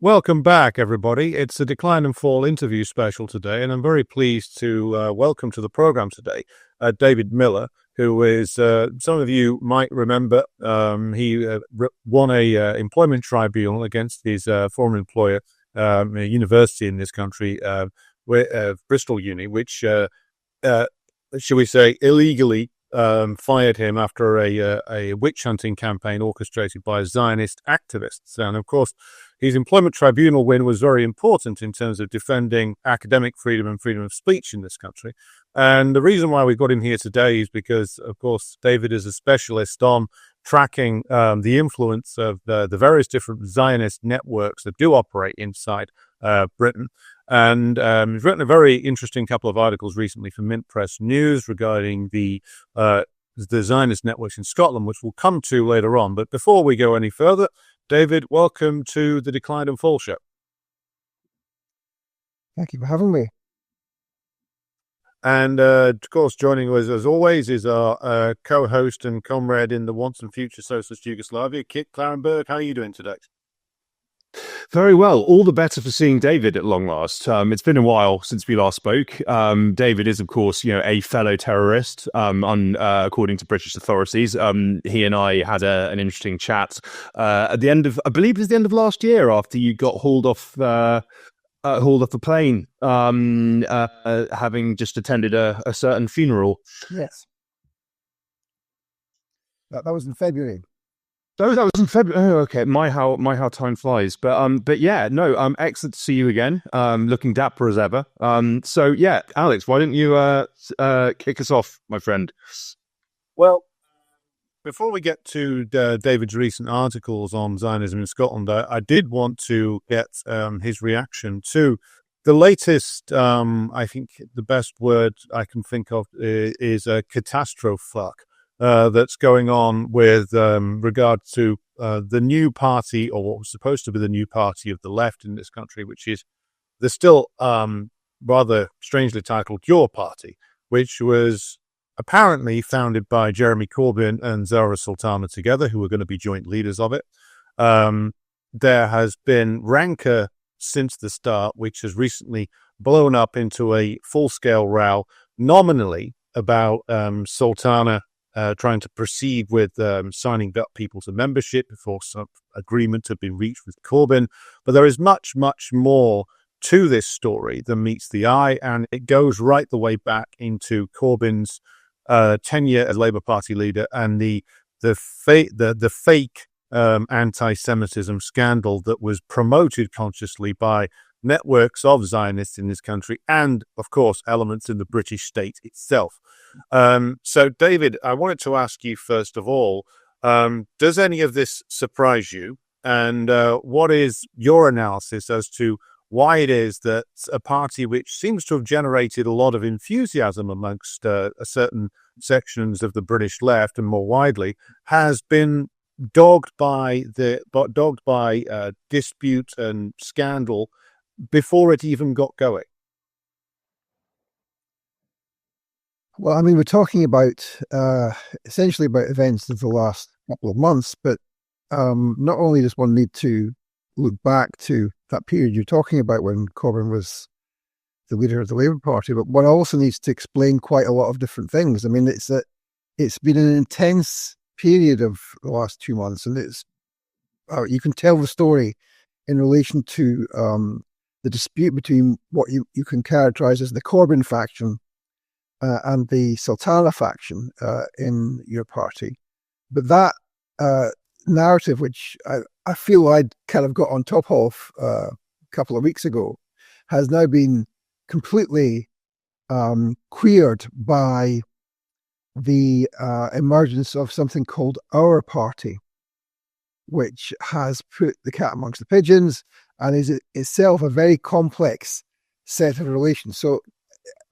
Welcome back, everybody. It's a Decline and Fall interview special today, and I'm very pleased to welcome to the program today David Miller, who is, some of you might remember, he won a employment tribunal against his former employer, a university in this country, Bristol Uni, which, shall we say, illegally fired him after a witch hunting campaign orchestrated by Zionist activists. And of course, his employment tribunal win was very important in terms of defending academic freedom and freedom of speech in this country. And the reason why we've got him here today is because, of course, David is a specialist on tracking the influence of the various different Zionist networks that do operate inside Britain. And he's written a very interesting couple of articles recently for Mint Press News regarding the Zionist networks in Scotland, which we'll come to later on. But before we go any further, David, welcome to the Decline and Fall show. Thank you for having me. And, of course, joining us, as always, is our co-host and comrade in the once and future Socialist Yugoslavia, Kit Clarenberg. How are you doing today? Very well. All the better for seeing David at long last. It's been a while since we last spoke. David is, of course, a fellow terrorist, according to British authorities. He and I had an interesting chat at the end of, I believe it was the end of last year, after you got hauled off the plane, having just attended a certain funeral. Yes. That was in February. Oh, that was in February. Oh, okay. My how time flies. But yeah, no. Excellent to see you again. Looking dapper as ever. So yeah, Alex, why don't you kick us off, my friend? Well, before we get to David's recent articles on Zionism in Scotland, I did want to get his reaction to the latest. I think the best word I can think of is a catastrophe. That's going on with regard to the new party, or what was supposed to be the new party of the left in this country, which is the still rather strangely titled Your Party, which was apparently founded by Jeremy Corbyn and Zara Sultana together, who are going to be joint leaders of it. There has been rancor since the start, which has recently blown up into a full-scale row, nominally about Sultana trying to proceed with signing up people to membership before some agreement had been reached with Corbyn. But there is much, much more to this story than meets the eye, and it goes right the way back into Corbyn's tenure as Labour Party leader and the fake anti-Semitism scandal that was promoted consciously by networks of Zionists in this country and, of course, elements in the British state itself. So, David, I wanted to ask you, first of all, does any of this surprise you? And what is your analysis as to why it is that a party which seems to have generated a lot of enthusiasm amongst certain sections of the British left and more widely has been dogged by dispute and scandal before it even got going? Well, I mean, we're talking about essentially about events of the last couple of months, but not only does one need to look back to that period you're talking about when Corbyn was the leader of the Labour Party, but one also needs to explain quite a lot of different things. I mean, it's been an intense period of the last 2 months, and you can tell the story in relation to the dispute between what you can characterize as the Corbyn faction and the Sultana faction in your party. But that narrative, which I feel I'd kind of got on top of a couple of weeks ago, has now been completely queered by the emergence of something called Our Party, which has put the cat amongst the pigeons and is itself a very complex set of relations. So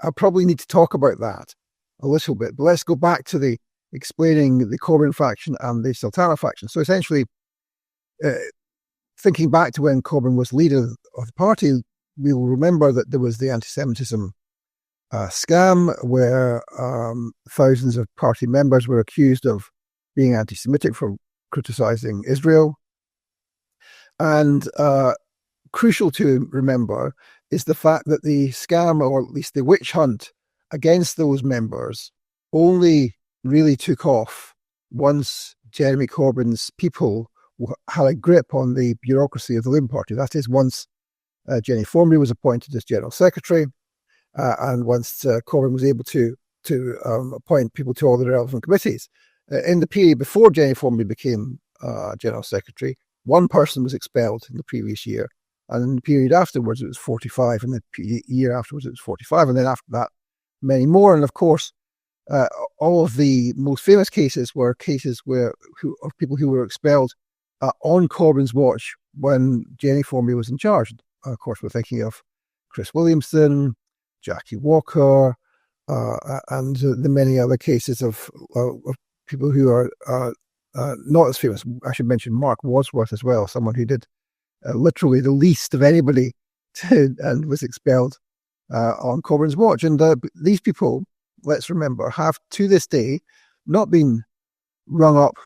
I probably need to talk about that a little bit, but let's go back to the explaining the Corbyn faction and the Sultana faction. So essentially, thinking back to when Corbyn was leader of the party, we'll remember that there was the anti-Semitism scam where thousands of party members were accused of being anti-Semitic for criticizing Israel. And crucial to remember is the fact that the scam, or at least the witch hunt against those members, only really took off once Jeremy Corbyn's people had a grip on the bureaucracy of the Labour Party. That is, once Jenny Formby was appointed as General Secretary, and once Corbyn was able to appoint people to all the relevant committees. In the period before Jenny Formby became General Secretary, one person was expelled in the previous year, and in the period afterwards it was 45, and the year afterwards it was 45, and then after that many more. And of course, all of the most famous cases were cases of people who were expelled on Corbyn's watch when Jenny Formby was in charge. Of course, we're thinking of Chris Williamson, Jackie Walker, and the many other cases of people who are not as famous. I should mention Mark Wadsworth as well, someone who did literally the least of anybody and was expelled on Corbyn's watch. And these people, let's remember, have to this day not been rung up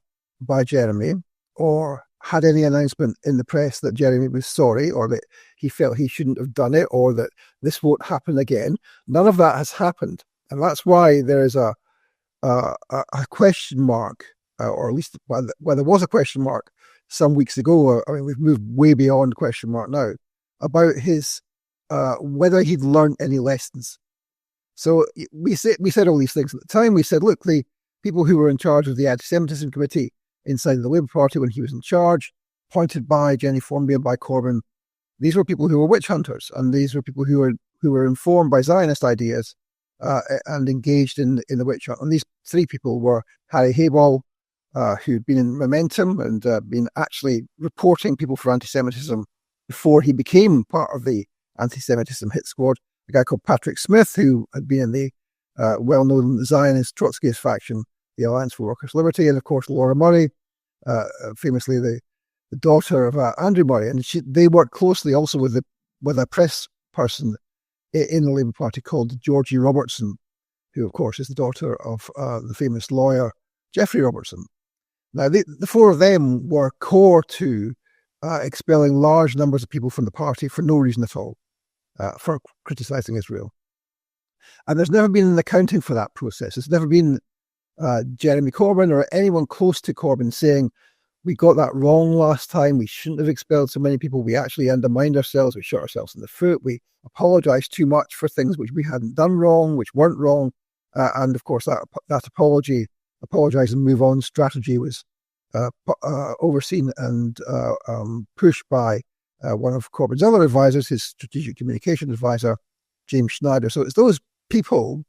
by Jeremy or had any announcement in the press that Jeremy was sorry, or that he felt he shouldn't have done it, or that this won't happen again. None of that has happened. And that's why there is a question mark, or at least well, there was a question mark some weeks ago. I mean, we've moved way beyond question mark now, about his whether he'd learned any lessons. So we said all these things at the time. We said, look, the people who were in charge of the anti-Semitism committee inside the Labour Party when he was in charge, appointed by Jenny Formby and by Corbyn, these were people who were witch hunters, and these were people who were informed by Zionist ideas and engaged in the witch hunt. And these three people were Harry Hayball, who'd been in Momentum and been actually reporting people for anti-Semitism before he became part of the anti-Semitism hit squad. A guy called Patrick Smith, who had been in the well-known Zionist Trotskyist faction, the Alliance for Workers' Liberty, and of course Laura Murray, famously the daughter of Andrew Murray, and they worked closely also with a press person in the Labour Party called Georgie Robertson, who of course is the daughter of the famous lawyer Geoffrey Robertson. Now the four of them were core to expelling large numbers of people from the party for no reason at all, for criticising Israel. And there's never been an accounting for that process. There's never been Jeremy Corbyn or anyone close to Corbyn saying, we got that wrong last time, we shouldn't have expelled so many people, we actually undermined ourselves, we shot ourselves in the foot, we apologised too much for things which we hadn't done wrong, which weren't wrong. And of course, that apologise and move on strategy was overseen and pushed by one of Corbyn's other advisors, his strategic communication advisor, James Schneider. So it's those people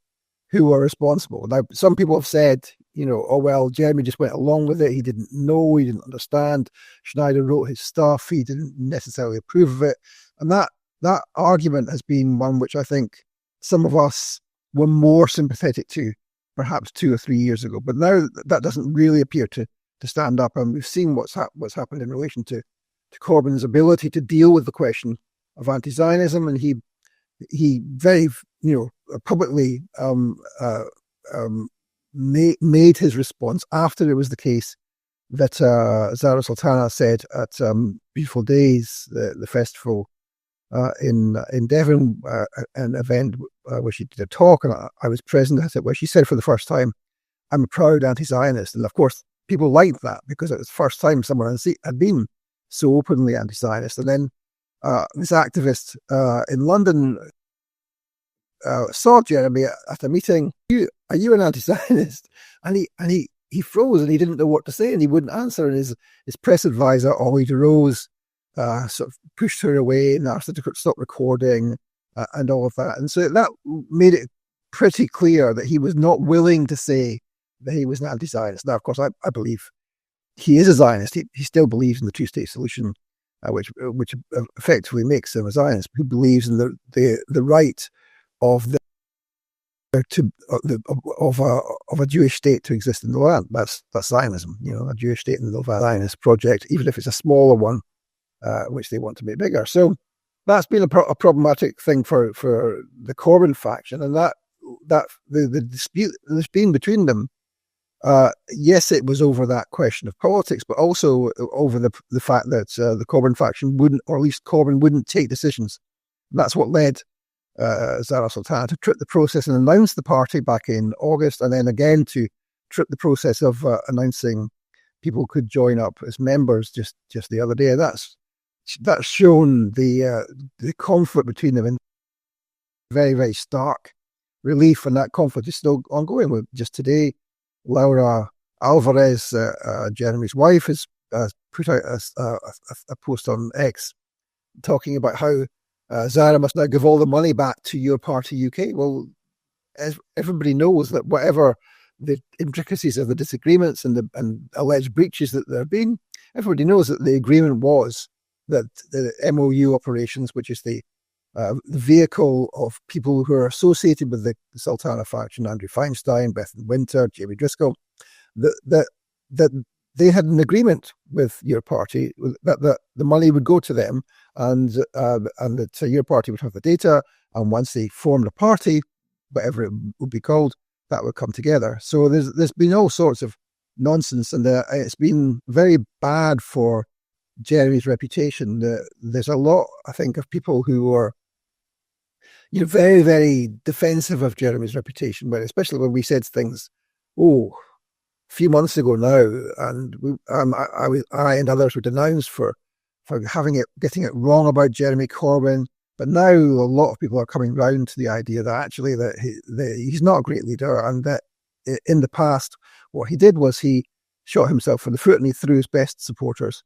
who are responsible. Now, some people have said, oh, well, Jeremy just went along with it. He didn't know, he didn't understand. Schneider wrote his stuff. He didn't necessarily approve of it. And that argument has been one which I think some of us were more sympathetic to perhaps 2 or 3 years ago. But now that doesn't really appear to stand up. And we've seen what's happened in relation to Corbyn's ability to deal with the question of anti-Zionism. And he very, publicly made his response after it was the case that Zara Sultana said at Beautiful Days, the festival in Devon, an event where she did a talk, and I was present at it, where she said for the first time, I'm a proud anti-Zionist. And of course, people liked that because it was the first time someone had been so openly anti-Zionist. And then this activist in London saw Jeremy at a meeting. Are you an anti-Zionist? And he froze and he didn't know what to say and he wouldn't answer. And his press advisor, Ollie DeRose, sort of pushed her away and asked her to stop recording and all of that. And so that made it pretty clear that he was not willing to say that he was an anti-Zionist. Now, of course, I believe he is a Zionist. He still believes in the two-state solution, which effectively makes him a Zionist, who believes in the right of a Jewish state to exist in the land. That's Zionism, a Jewish state in the Zionist project, even if it's a smaller one, which they want to make bigger. So that's been a problematic thing for the Corbyn faction, and that the dispute that's been between them Yes, it was over that question of politics, but also over the fact that the Corbyn faction wouldn't, or at least Corbyn wouldn't take decisions. That's what led Zara Sultana to trip the process and announce the party back in August, and then again to trip the process of announcing people could join up as members just the other day. That's shown the conflict between them in very, very stark relief, and that conflict is still ongoing. Just today, Laura Alvarez, Jeremy's wife, has put out a post on X talking about how Zara must now give all the money back to your party UK. Well, as everybody knows that whatever the intricacies of the disagreements and alleged breaches that there have been, everybody knows that the agreement was that the MOU operations, which is the vehicle of people who are associated with the Sultana faction, Andrew Feinstein, Bethan Winter, Jamie Driscoll, that they had an agreement with your party that the money would go to them, and that your party would have the data, and once they formed a party, whatever it would be called, that would come together. So there's been all sorts of nonsense, and it's been very bad for Jeremy's reputation. There's a lot, I think, of people who are very, very defensive of Jeremy's reputation, but especially when we said things, a few months ago now, and I and others were denounced for getting it wrong about Jeremy Corbyn. But now a lot of people are coming round to the idea that actually that he's not a great leader, and that in the past what he did was he shot himself in the foot and he threw his best supporters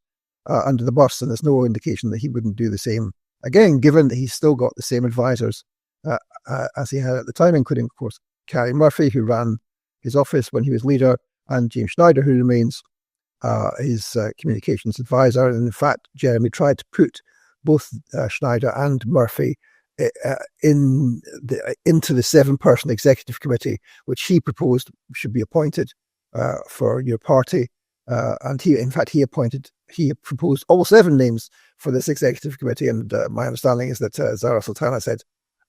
under the bus, and there's no indication that he wouldn't do the same again, given that he's still got the same advisors as he had at the time, including, of course, Carrie Murphy, who ran his office when he was leader, and James Schneider, who remains his communications advisor. And in fact, Jeremy tried to put both Schneider and Murphy into the 7-person executive committee, which he proposed should be appointed for your party. And he proposed all 7 names for this executive committee. And my understanding is that Zara Sultana said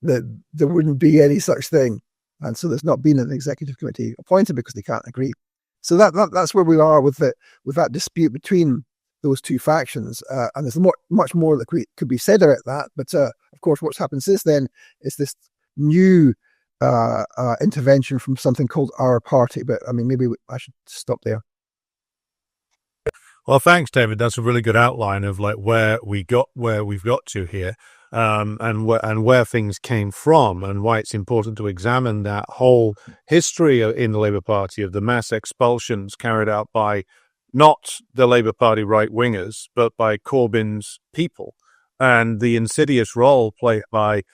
that there wouldn't be any such thing. And so there's not been an executive committee appointed because they can't agree. So that's where we are with that dispute between those two factions. And there's much more that could be said about that. But of course, what's happened since then is this new intervention from something called Our Party. But I mean, maybe I should stop there. Well, thanks, David. That's a really good outline of like where we've got to here, and where things came from, and why it's important to examine that whole history in the Labour Party of the mass expulsions carried out by not the Labour Party right-wingers, but by Corbyn's people, and the insidious role played by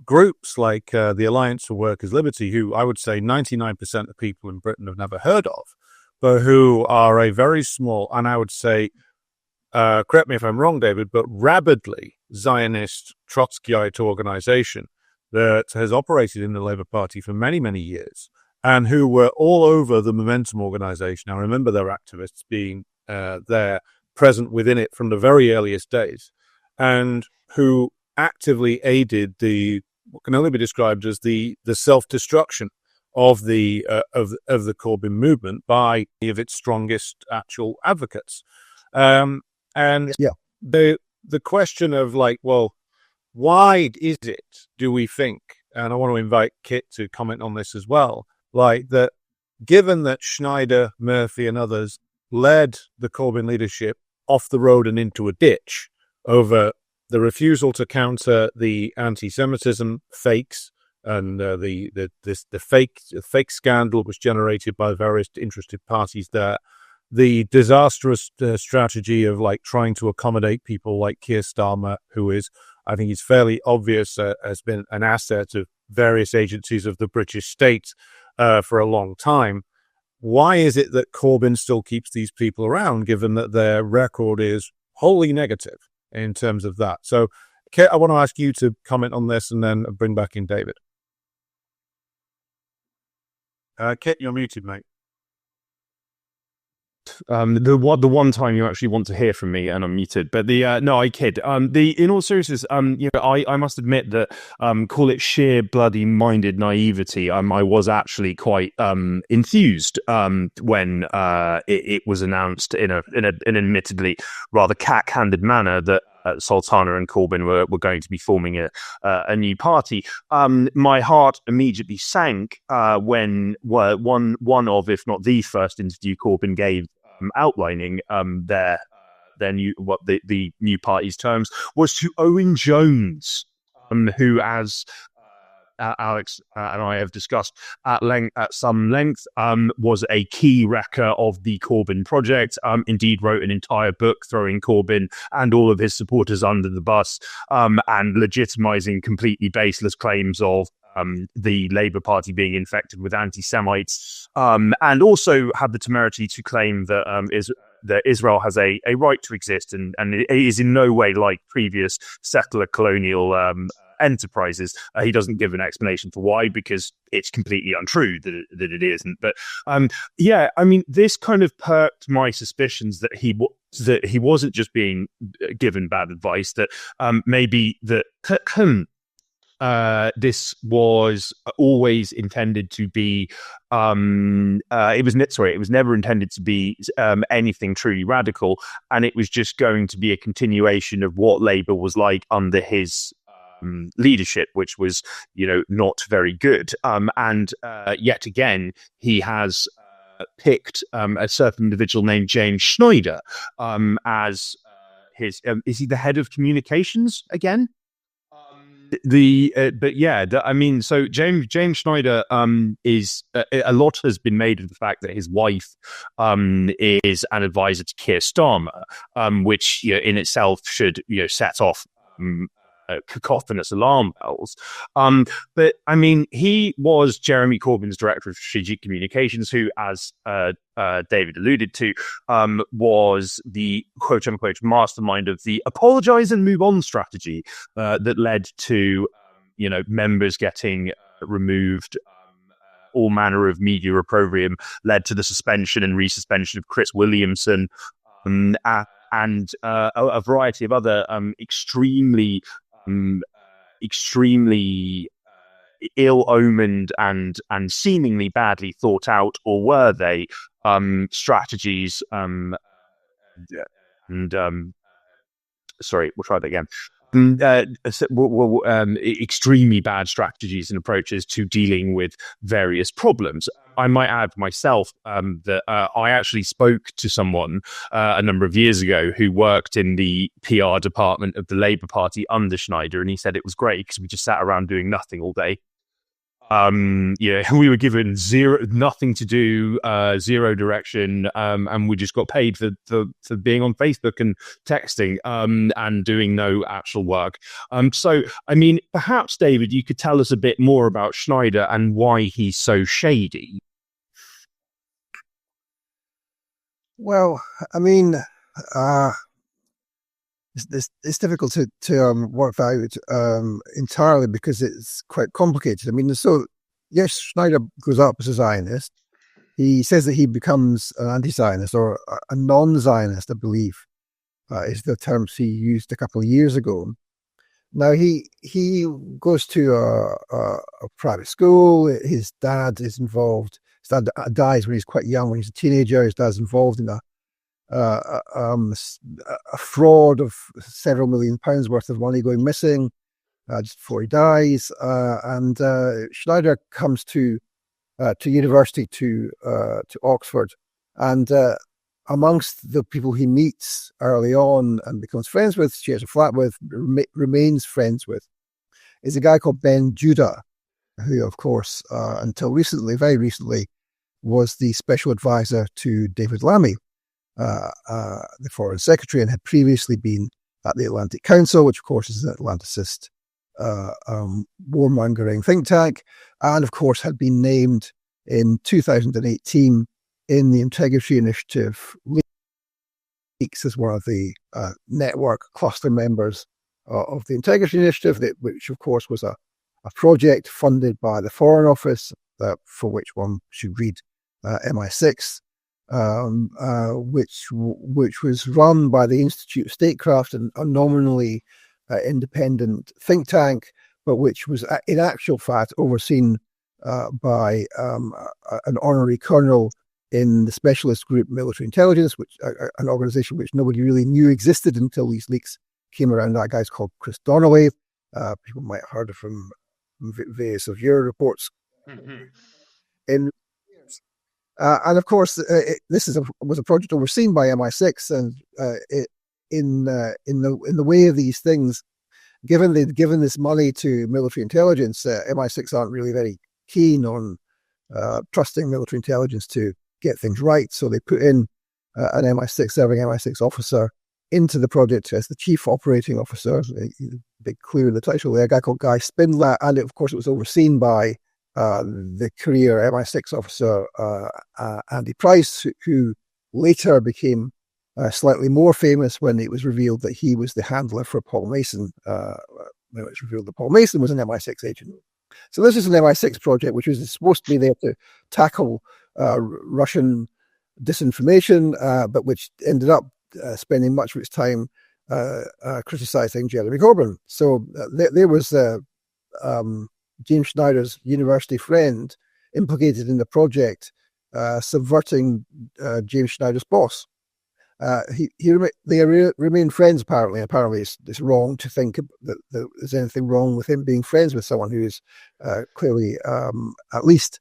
groups like the Alliance for Workers' Liberty, who I would say 99% of people in Britain have never heard of, but who are a very small, and I would say, correct me if I'm wrong, David, but rabidly Zionist Trotskyite organization that has operated in the Labour Party for many, many years, and who were all over the Momentum organization. I remember their activists being there, present within it from the very earliest days, and who actively aided what can only be described as the self-destruction of the Corbyn movement by any of its strongest actual advocates. And yeah, the question of like, well, why is it, do we think, and I want to invite Kit to comment on this as well, like that given that Schneider, Murphy and others led the Corbyn leadership off the road and into a ditch over the refusal to counter the anti-Semitism fakes, and the fake scandal was generated by various interested parties there. The disastrous strategy of like trying to accommodate people like Keir Starmer, who is, I think it's fairly obvious, has been an asset of various agencies of the British state for a long time. Why is it that Corbyn still keeps these people around, given that their record is wholly negative in terms of that? So, Kit, I want to ask you to comment on this and then bring back in David. Kit, you're muted, mate. The one time you actually want to hear from me and I'm muted, but no, I kid. In all seriousness, I must admit that call it sheer bloody minded naivety. I was actually quite enthused when it was announced in an admittedly rather cack-handed manner that Sultana and Corbyn were going to be forming a new party. My heart immediately sank when one of, if not the first interview Corbyn gave outlining their new the new party's terms was to Owen Jones, who, as Alex and I have discussed at some length, was a key wrecker of the Corbyn project. Indeed, wrote an entire book throwing Corbyn and all of his supporters under the bus, and legitimising completely baseless claims of the Labour Party being infected with anti-Semites, and also had the temerity to claim that Israel has a right to exist and it is in no way like previous settler colonial enterprises. He doesn't give an explanation for why, because it's completely untrue that it isn't. But this kind of perked my suspicions that he wasn't just being given bad advice, that maybe that this was always intended to be it was never intended to be anything truly radical, and it was just going to be a continuation of what Labour was like under his leadership, which was, not very good. And yet again, he has picked a certain individual named James Schneider as his. Is he the head of communications again? So James Schneider is a lot has been made of the fact that his wife is an advisor to Keir Starmer, which in itself should set off cacophonous alarm bells. But I mean, he was Jeremy Corbyn's director of strategic communications, who, as David alluded to, was the quote unquote mastermind of the apologize and move on strategy that led to members getting removed. All manner of media opprobrium led to the suspension and resuspension of Chris Williamson, and a variety of other extremely ill-omened and seemingly badly thought out, or were they, strategies sorry, we'll try that again. Extremely bad strategies and approaches to dealing with various problems. I might add myself that I actually spoke to someone a number of years ago who worked in the PR department of the Labour Party under Schneider, and he said it was great because we just sat around doing nothing all day. We were given nothing to do, zero direction, and we just got paid for being on Facebook and texting, and doing no actual work. So, I mean, perhaps, David, you could tell us a bit more about Schneider and why he's so shady. Well, I mean, it's difficult to work out entirely because it's quite complicated. I mean, so yes, Schneider goes up as a Zionist. He says that he becomes an anti-Zionist or a non-Zionist, I believe, is the terms he used a couple of years ago. Now he goes to a private school. His dad is involved. His dad dies when he's quite young, when he's a teenager. His dad's involved in a fraud of several £1 million worth of money going missing just before he dies. And Schneider comes to university, to Oxford, and amongst the people he meets early on and becomes friends with, shares a flat with, remains friends with, is a guy called Ben Judah, who, of course, until recently, very recently, was the special advisor to David Lammy, the Foreign Secretary, and had previously been at the Atlantic Council, which, of course, is an Atlanticist warmongering think tank, and, of course, had been named in 2018 in the Integrity Initiative leaks as one of the network cluster members of the Integrity Initiative, which, of course, was a project funded by the Foreign Office, for which one should read MI6, which was run by the Institute of Statecraft, and a nominally independent think tank, but which was in actual fact overseen by an honorary colonel in the specialist group Military Intelligence, which an organization which nobody really knew existed until these leaks came around. That guy's called Chris Donnelly. People might have heard of him from various of your reports. And of course, this was a project overseen by MI6, and in the way of these things, given they'd given this money to military intelligence, MI6 aren't really very keen on trusting military intelligence to get things right. So they put in an serving MI6 officer into the project as the chief operating officer. Big clue in the title there, a guy called Guy Spindler, and of course it was overseen by the career MI6 officer Andy Price, who later became slightly more famous when it was revealed that he was the handler for Paul Mason. When it was revealed that Paul Mason was an MI6 agent. So this is an MI6 project which was supposed to be there to tackle Russian disinformation, but which ended up spending much of its time criticizing Jeremy Corbyn. So there was James Schneider's university friend implicated in the project, subverting James Schneider's boss. They remain friends, apparently. Apparently, it's wrong to think that there's anything wrong with him being friends with someone who is clearly at least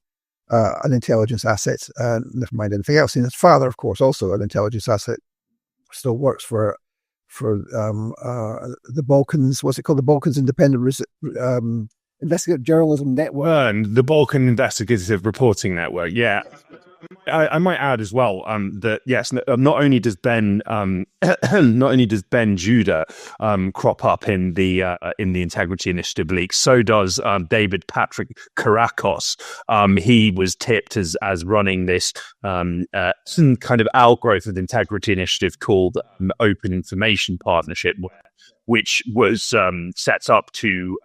an intelligence asset. Never mind anything else. And his father, of course, also an intelligence asset, still works for the Balkans. What's it called? The Balkans Independent Investigative Journalism Network. The Balkan Investigative Reporting Network. Yeah. I might add as well that yes, not only does Ben Judah crop up in the Integrity Initiative leaks, so does David Patrick Karakos. He was tipped as running this some kind of outgrowth of the Integrity Initiative called Open Information Partnership, which was set up to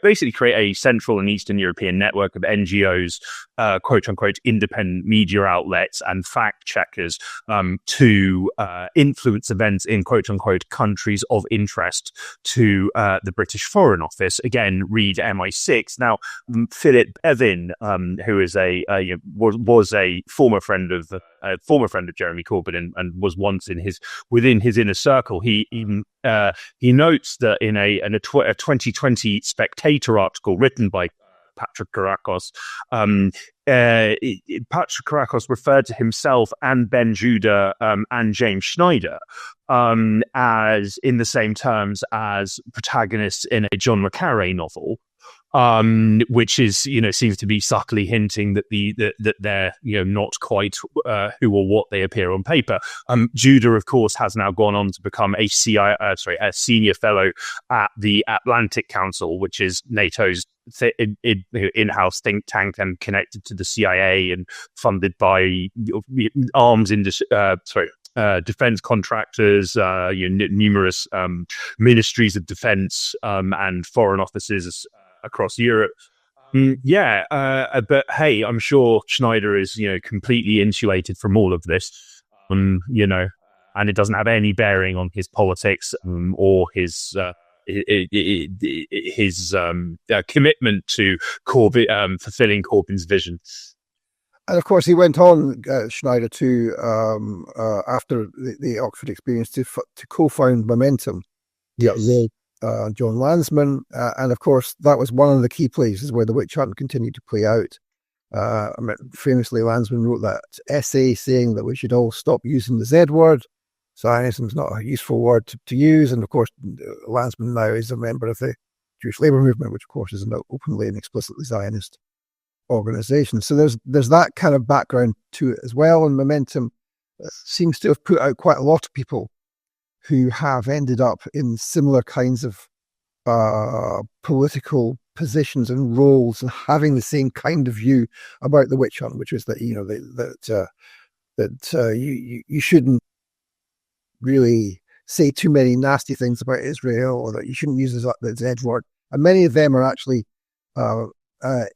basically create a Central and Eastern European network of NGOs, quote unquote, independent media outlets and fact checkers to influence events in quote unquote countries of interest to the British Foreign Office. Again, read MI6. Now, Philip Bevan, who is was a former friend of Jeremy Corbyn and was once within his inner circle. He notes that in a 2020 Spectator article written by Patrick Karakos, Patrick Karakos referred to himself and Ben Judah and James Schneider as in the same terms as protagonists in a John le Carré novel. Which is, seems to be subtly hinting that that they're, not quite who or what they appear on paper. Judah, of course, has now gone on to become a senior fellow at the Atlantic Council, which is NATO's in-house think tank and connected to the CIA and funded by arms industry. Defense contractors, numerous ministries of defense and foreign offices across Europe. But hey, I'm sure Schneider is, completely insulated from all of this, and it doesn't have any bearing on his politics or his commitment to Corbyn, fulfilling Corbyn's vision. And of course, he went on, Schneider, to after the Oxford experience to co-found Momentum. Yes. John Landsman, and of course that was one of the key places where the witch hunt continued to play out. Famously, Landsman wrote that essay saying that we should all stop using the Z word. Zionism is not a useful word to use, and of course Landsman now is a member of the Jewish Labour Movement, which of course is an openly and explicitly Zionist organisation. So there's that kind of background to it as well, and Momentum seems to have put out quite a lot of people who have ended up in similar kinds of political positions and roles and having the same kind of view about the witch hunt, which is that you shouldn't really say too many nasty things about Israel, or that you shouldn't use the Z word. And many of them are actually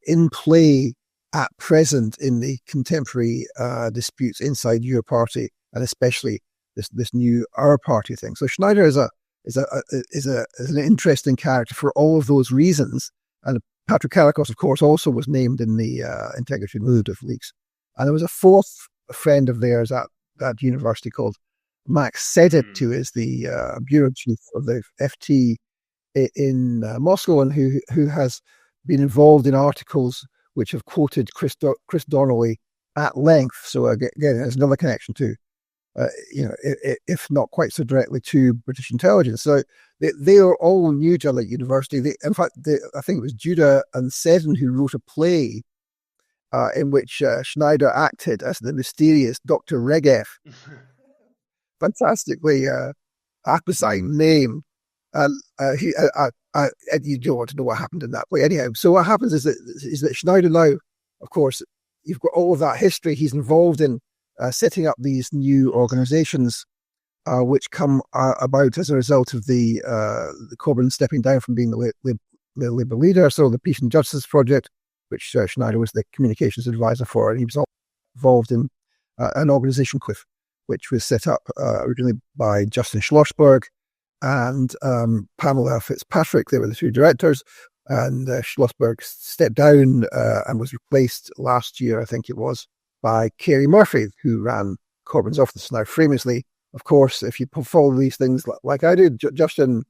in play at present in the contemporary disputes inside your party, and especially this new Our Party thing. So Schneider is an interesting character for all of those reasons. And Patrick Kalikos, of course, also was named in the Integrity and Illuminative leaks. And there was a fourth friend of theirs at that university called Max Sedit, who is the bureau chief of the FT in Moscow, and who has been involved in articles which have quoted Chris Donnelly at length. So again, there's another connection to, if not quite so directly, to British intelligence. So they are all new to Elite University. In fact, I think it was Judah and Seddon who wrote a play in which Schneider acted as the mysterious Dr. Regev. Fantastically apposite name. And you don't want to know what happened in that play. Anyhow, so what happens is that Schneider now, of course, you've got all of that history. He's involved in setting up these new organizations, which come about as a result of the Corbyn stepping down from being the Labour leader. So the Peace and Justice Project, which Schneider was the communications advisor for, and he was involved in an organization, Quiff, which was set up originally by Justin Schlossberg and Pamela Fitzpatrick. They were the two directors, and Schlossberg stepped down and was replaced last year, I think it was, by Kerry Murphy, who ran Corbyn's office. Now, famously, of course, if you follow these things like I do, Justin,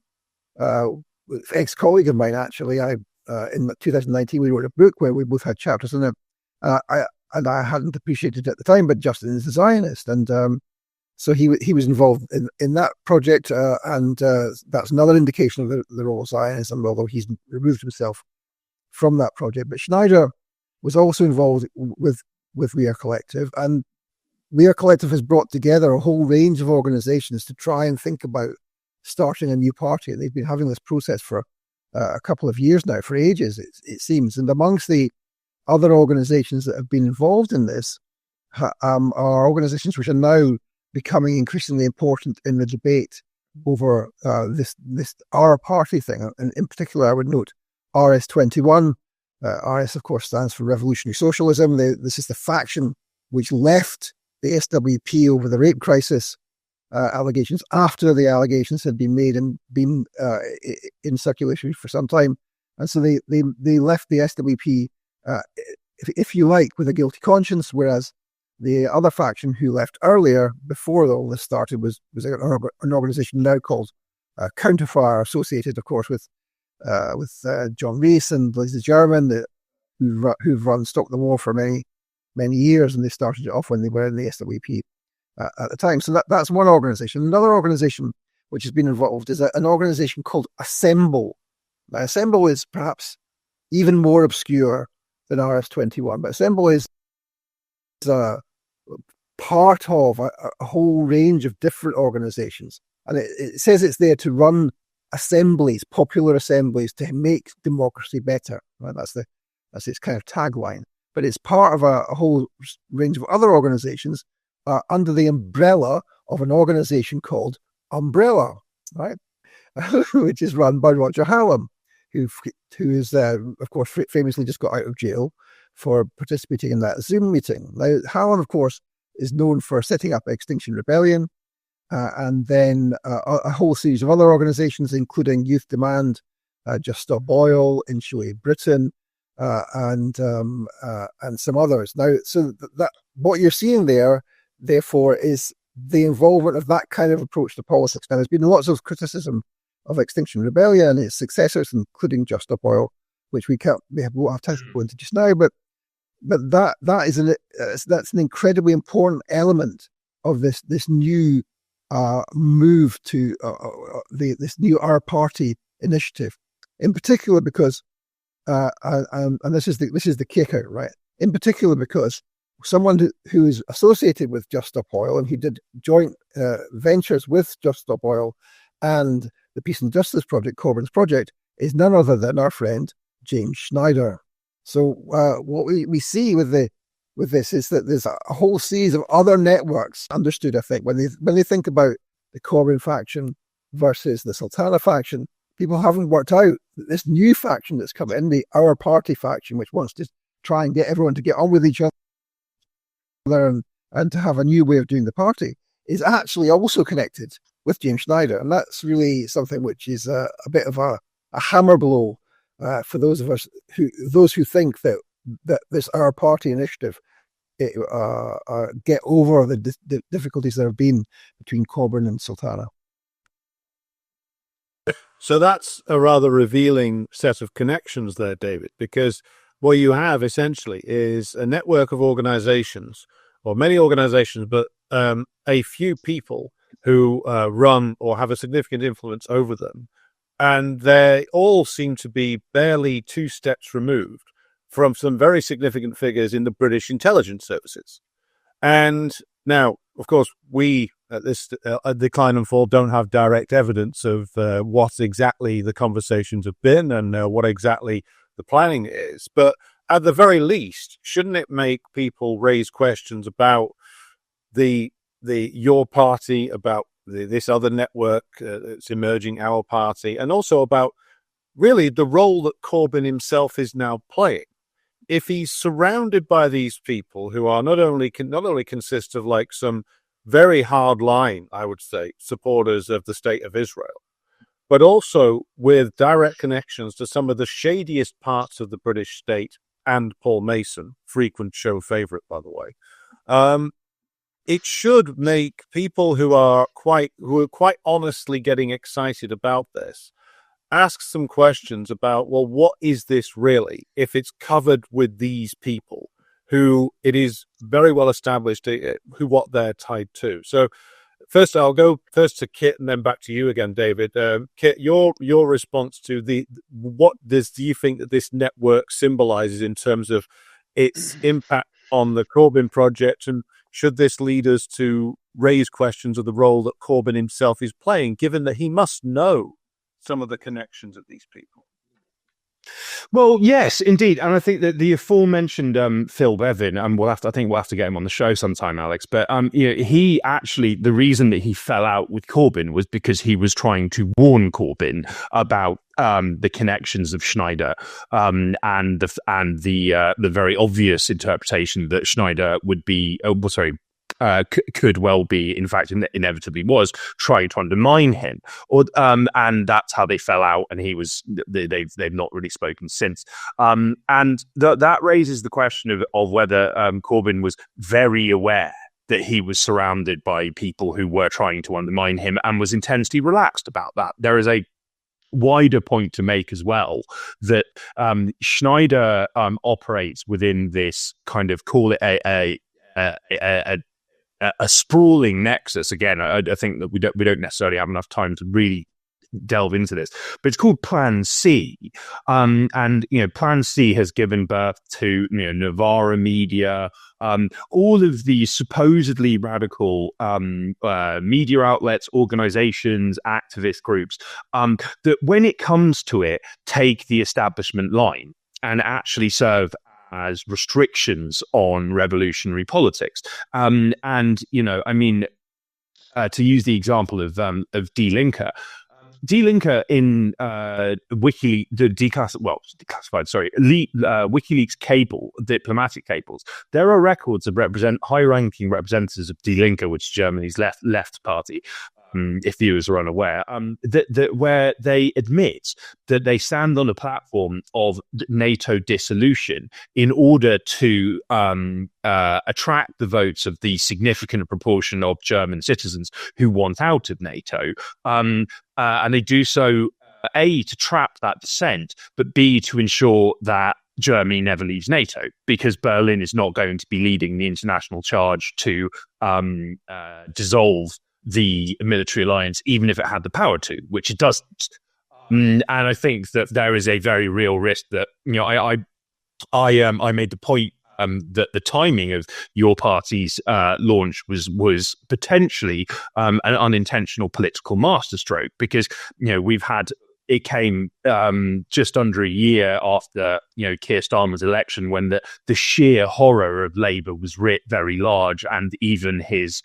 ex-colleague of mine, actually, in 2019, we wrote a book where we both had chapters in it. I hadn't appreciated it at the time, but Justin is a Zionist, and so he was involved in that project, and that's another indication of the role of Zionism, although he's removed himself from that project. But Schneider was also involved with We Are Collective, and We Are Collective has brought together a whole range of organizations to try and think about starting a new party. They've been having this process for a couple of years now, for ages, it seems. And amongst the other organizations that have been involved in this are organizations which are now becoming increasingly important in the debate over this Our Party thing. And in particular, I would note RS21. RS, of course, stands for Revolutionary Socialism. This is the faction which left the SWP over the rape crisis allegations after the allegations had been made and been in circulation for some time. And so they left the SWP, if you like, with a guilty conscience, whereas the other faction who left earlier, before all this started, was an organization now called Counterfire, associated, of course, with John Rees and Lisa German, who've run Stop the War for many years, and they started it off when they were in the SWP at the time. So that's one organization. Another organization which has been involved is an organization called Assemble. Now, Assemble is perhaps even more obscure than RS21, but Assemble is part of a whole range of different organizations. And it says it's there to run assemblies, popular assemblies, to make democracy better. Right? That's its kind of tagline. But it's part of a whole range of other organizations under the umbrella of an organization called Umbrella, right? Which is run by Roger Hallam, who is, of course, famously just got out of jail for participating in that Zoom meeting. Now, Hallam, of course, is known for setting up Extinction Rebellion, and then a whole series of other organizations, including Youth Demand, Just Stop Oil, Inshoe Britain, and some others. Now, so that what you're seeing there, therefore, is the involvement of that kind of approach to politics. Now, there's been lots of criticism of Extinction Rebellion and its successors, including Just Stop Oil, which we won't have time to go into just now. But that's an incredibly important element of this new move to this new Our Party initiative, in particular because, and this is the kicker, right? In particular because someone who is associated with Just Stop Oil and who did joint ventures with Just Stop Oil and the Peace and Justice Project, Corbyn's project, is none other than our friend James Schneider. So what we see with this is that there's a whole series of other networks understood, I think, when they think about the Corbyn faction versus the Sultana faction. People haven't worked out that this new faction that's come in, the Our Party faction, which wants to try and get everyone to get on with each other and to have a new way of doing the party, is actually also connected with James Schneider. And that's really something which is a bit of a hammer blow for those of us who think that this Our Party initiative get over the difficulties there have been between Corbyn and Sultana. So that's a rather revealing set of connections there, David, because what you have essentially is a network of organizations, or many organizations, but a few people who run or have a significant influence over them. And they all seem to be barely 2 steps removed from some very significant figures in the British intelligence services. And now, of course, we at this Decline and Fall don't have direct evidence of what exactly the conversations have been and what exactly the planning is. But at the very least, shouldn't it make people raise questions about your party, about this other network that's emerging, Our Party, and also about really the role that Corbyn himself is now playing? If he's surrounded by these people who are not only consist of like some very hard line, I would say, supporters of the state of Israel, but also with direct connections to some of the shadiest parts of the British state and Paul Mason, frequent show favorite, by the way, it should make people who are quite honestly getting excited about this ask some questions about, well, what is this really, if it's covered with these people who it is very well established what they're tied to. So first, I'll go first to Kit and then back to you again, David. Kit, your response to do you think that this network symbolizes in terms of its impact on the Corbyn project, and should this lead us to raise questions of the role that Corbyn himself is playing, given that he must know some of the connections of these people? Well, yes, indeed, and I think that the aforementioned Phil Bevan, and we'll have to get him on the show sometime, Alex. But he actually, the reason that he fell out with Corbyn was because he was trying to warn Corbyn about the connections of Schneider and the very obvious interpretation that Schneider would be. Could well be, in fact, inevitably was trying to undermine him, and that's how they fell out. And they've not really spoken since. And that raises the question of whether Corbyn was very aware that he was surrounded by people who were trying to undermine him and was intensely relaxed about that. There is a wider point to make as well, that Schneider operates within this kind of, call it a sprawling nexus. Again, I think that we don't necessarily have enough time to really delve into this, but it's called Plan C, and Plan C has given birth to Novara Media, all of these supposedly radical media outlets, organizations, activist groups that, when it comes to it, take the establishment line and actually serve as restrictions on revolutionary politics. To use the example of Die Linke. Die Linke in WikiLeaks diplomatic cables, there are records of high-ranking representatives of Die Linke, which is Germany's left party, if viewers are unaware, where they admit that they stand on a platform of NATO dissolution in order to attract the votes of the significant proportion of German citizens who want out of NATO. And they do so, A, to trap that dissent, but B, to ensure that Germany never leaves NATO, because Berlin is not going to be leading the international charge to dissolve the military alliance, even if it had the power to, which it doesn't. And I think that there is a very real risk that, I made the point that the timing of your party's launch was potentially an unintentional political masterstroke, because it came just under a year after Keir Starmer's election, when the sheer horror of Labour was writ very large, and even his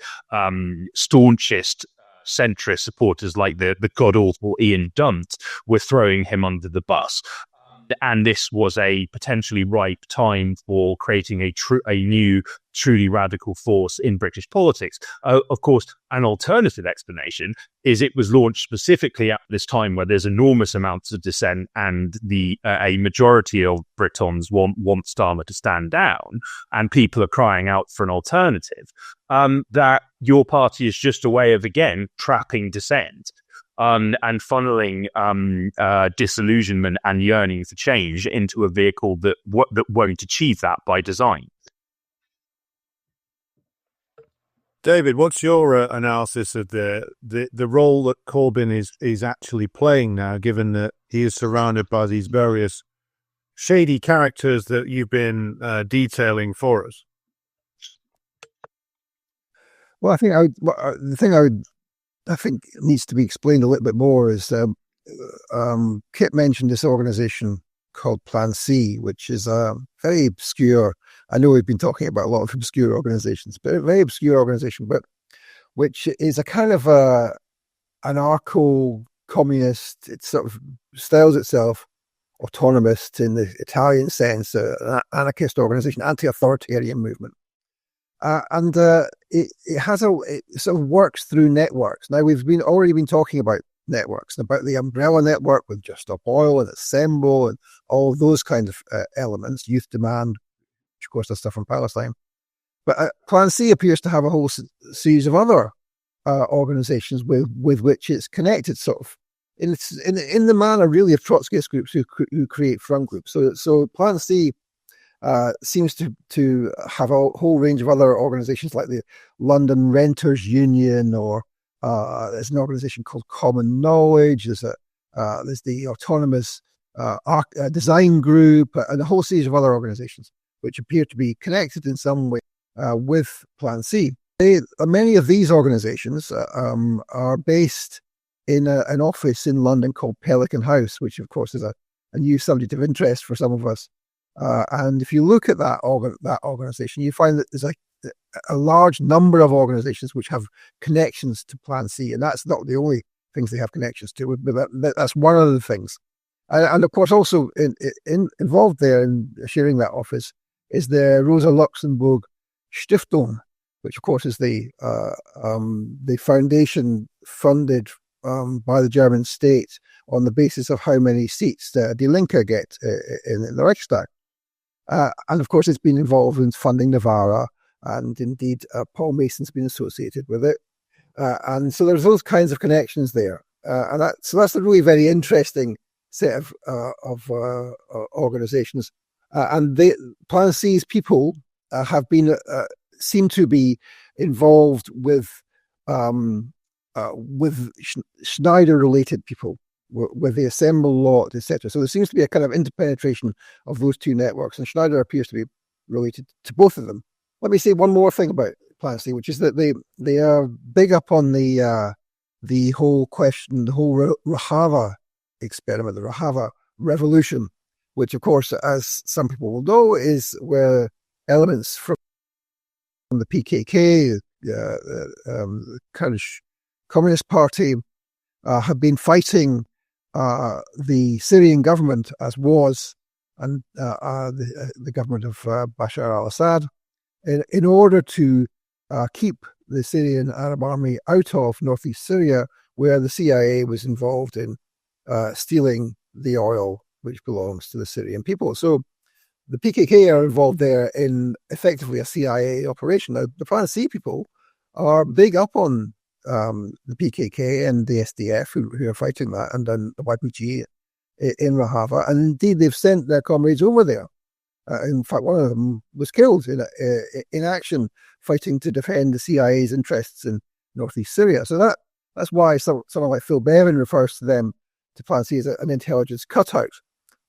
staunchest centrist supporters, like the god awful Ian Dunt, were throwing him under the bus. And this was a potentially ripe time for creating a new, truly radical force in British politics. Of course, an alternative explanation is it was launched specifically at this time where there's enormous amounts of dissent and a majority of Britons want Starmer to stand down, and people are crying out for an alternative. That your party is just a way of, again, trapping dissent. And funneling disillusionment and yearning for change into a vehicle that won't achieve that by design. David, what's your analysis of the role that Corbyn is actually playing now, given that he is surrounded by these various shady characters that you've been detailing for us? Well, I think I think needs to be explained a little bit more is Kit mentioned this organization called Plan C, which is very obscure. I know we've been talking about a lot of obscure organizations, but a very obscure organization, but which is a kind of anarcho-communist. It sort of styles itself autonomist in the Italian sense, an anarchist organization, anti-authoritarian movement. It sort of works through networks. Now, we've already been talking about networks, about the umbrella network with Just Stop Oil and Assemble and all of those kind of elements, Youth Demand, which of course does stuff from Palestine. But Plan C appears to have a whole series of other organizations with which it's connected, sort of in the manner really of Trotskyist groups who create front groups. So Plan C seems to have a whole range of other organizations like the London Renters Union, or there's an organization called Common Knowledge. There's the Autonomous Design Group, and a whole series of other organizations which appear to be connected in some way with Plan C. Many of these organizations are based in an office in London called Pelican House, which of course is a new subject of interest for some of us. And if you look at that organization, you find that there's a large number of organizations which have connections to Plan C, and that's not the only things they have connections to, but that's one of the things. And of course, also involved there in sharing that office is the Rosa Luxemburg Stiftung, which of course is the foundation funded by the German state on the basis of how many seats Die Linke get in the Reichstag. And of course, it's been involved in funding Navarra, and indeed Paul Mason's been associated with it. And so there's those kinds of connections there. So that's a really very interesting set of organizations. And Plan C's people have been seem to be involved with Schneider-related people, with the Assemble lot, etc. So there seems to be a kind of interpenetration of those two networks, and Schneider appears to be related to both of them. Let me say one more thing about Plan C, which is that they are big up on the whole question, the whole Rojava experiment, the Rojava revolution, which of course, as some people will know, is where elements from the PKK, the Kurdish Communist Party, have been fighting the Syrian government and the government of Bashar al-Assad in order to keep the Syrian Arab army out of northeast Syria, where the CIA was involved in stealing the oil which belongs to the Syrian people. So the PKK are involved there in effectively a CIA operation. Now, the Plan C people are big up on the PKK and the SDF who are fighting that, and then the YPG in Rojava. And indeed, they've sent their comrades over there. In fact, one of them was killed in action fighting to defend the CIA's interests in northeast Syria. So that's why someone like Phil Bevan refers to Plan C as an intelligence cutout.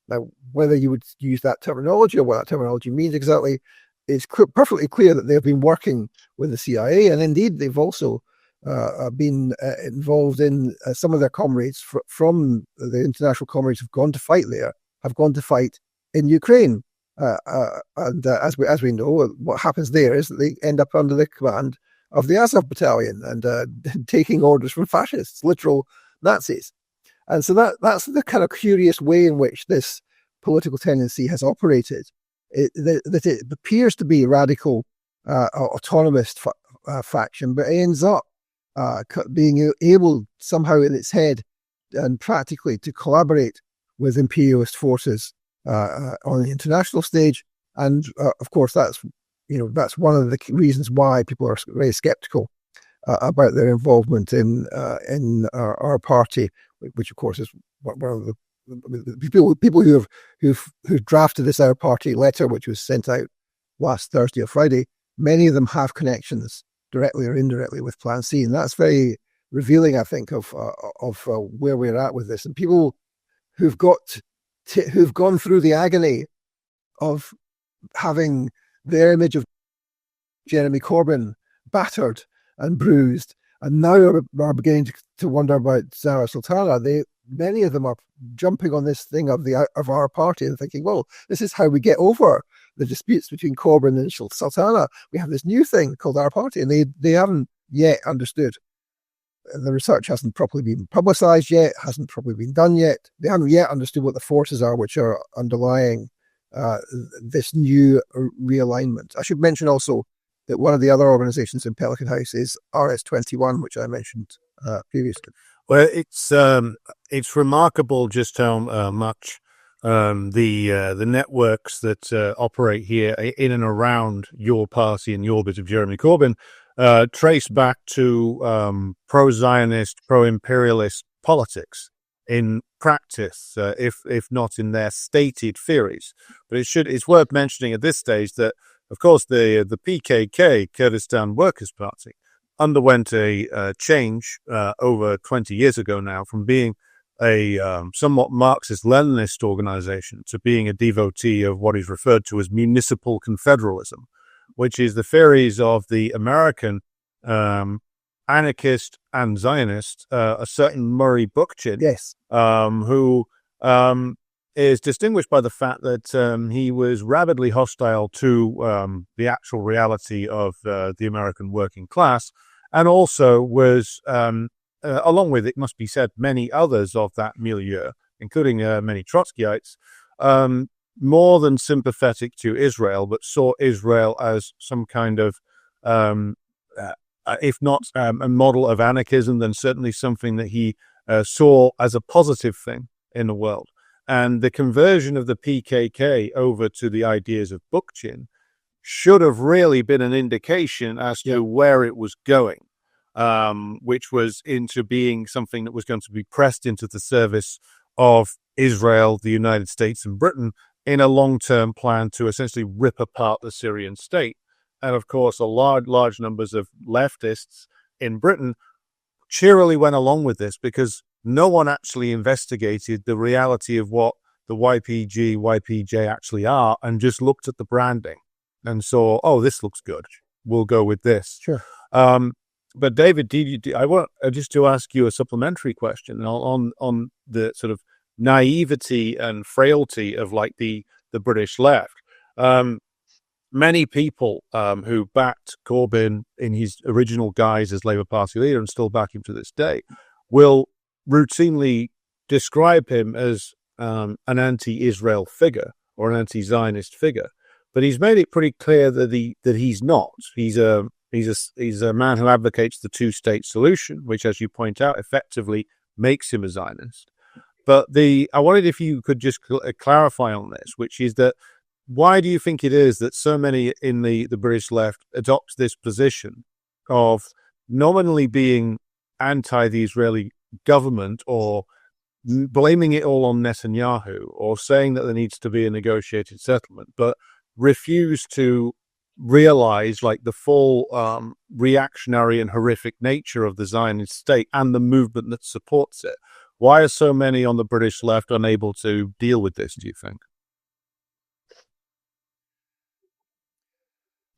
Now, whether you would use that terminology or what that terminology means exactly, it's perfectly clear that they've been working with the CIA, and indeed they've also been involved in some of their comrades from the international comrades who've gone to fight there, have gone to fight in Ukraine. And as we know, what happens there is that they end up under the command of the Azov battalion and taking orders from fascists, literal Nazis. And so that's the kind of curious way in which this political tendency has operated, that it appears to be a radical autonomist faction, but ends up being able somehow in its head and practically to collaborate with imperialist forces on the international stage. And of course, that's one of the reasons why people are very skeptical about their involvement in our party, which of course is one of the people who've drafted this Our Party letter, which was sent out last Thursday or Friday. Many of them have connections directly or indirectly with Plan C, and that's very revealing, I think, of where we're at with this. And people who've gone through the agony of having their image of Jeremy Corbyn battered and bruised, and now are beginning to wonder about Zara Sultana. Many of them are jumping on this thing of our party and thinking, well, this is how we get over the disputes between Corbyn and Sultana. We have this new thing called our party, and they haven't yet understood. The research hasn't properly been publicised yet, hasn't probably been done yet. They haven't yet understood what the forces are which are underlying this new realignment. I should mention also that one of the other organisations in Pelican House is RS21, which I mentioned previously. Well, it's remarkable just how much the networks that operate here in and around your party and the orbit of Jeremy Corbyn trace back to pro-Zionist, pro-imperialist politics in practice, if not in their stated theories. But it's worth mentioning at this stage that, of course, the PKK, Kurdistan Workers' Party, underwent a change over 20 years ago now from being a somewhat Marxist-Leninist organization to being a devotee of what is referred to as municipal confederalism, which is the theories of the American anarchist and Zionist, a certain Murray Bookchin, yes, who is distinguished by the fact that he was rabidly hostile to the actual reality of the American working class, and also was, along with, it must be said, many others of that milieu, including many Trotskyites, more than sympathetic to Israel, but saw Israel as some kind of, if not a model of anarchism, then certainly something that he saw as a positive thing in the world. And the conversion of the PKK over to the ideas of Bookchin should have really been an indication as to where it was going, which was into being something that was going to be pressed into the service of Israel, the United States, and Britain in a long-term plan to essentially rip apart the Syrian state. And of course, a large numbers of leftists in Britain cheerily went along with this because no one actually investigated the reality of what the YPG, YPJ actually are, and just looked at the branding and saw, oh, this looks good, we'll go with this. Sure. But David, I want just to ask you a supplementary question on the sort of naivety and frailty of like the British left. Many people who backed Corbyn in his original guise as Labour Party leader and still back him to this day will routinely describe him as an anti-Israel figure or an anti-Zionist figure. But he's made it pretty clear that he's not. He's a man who advocates the two-state solution, which, as you point out, effectively makes him a Zionist. But I wondered if you could just clarify on this, which is that why do you think it is that so many in the British left adopt this position of nominally being anti the Israeli government or blaming it all on Netanyahu or saying that there needs to be a negotiated settlement, but refuse to realize like the full reactionary and horrific nature of the Zionist state and the movement that supports it? Why are so many on the British left unable to deal with this, do you think?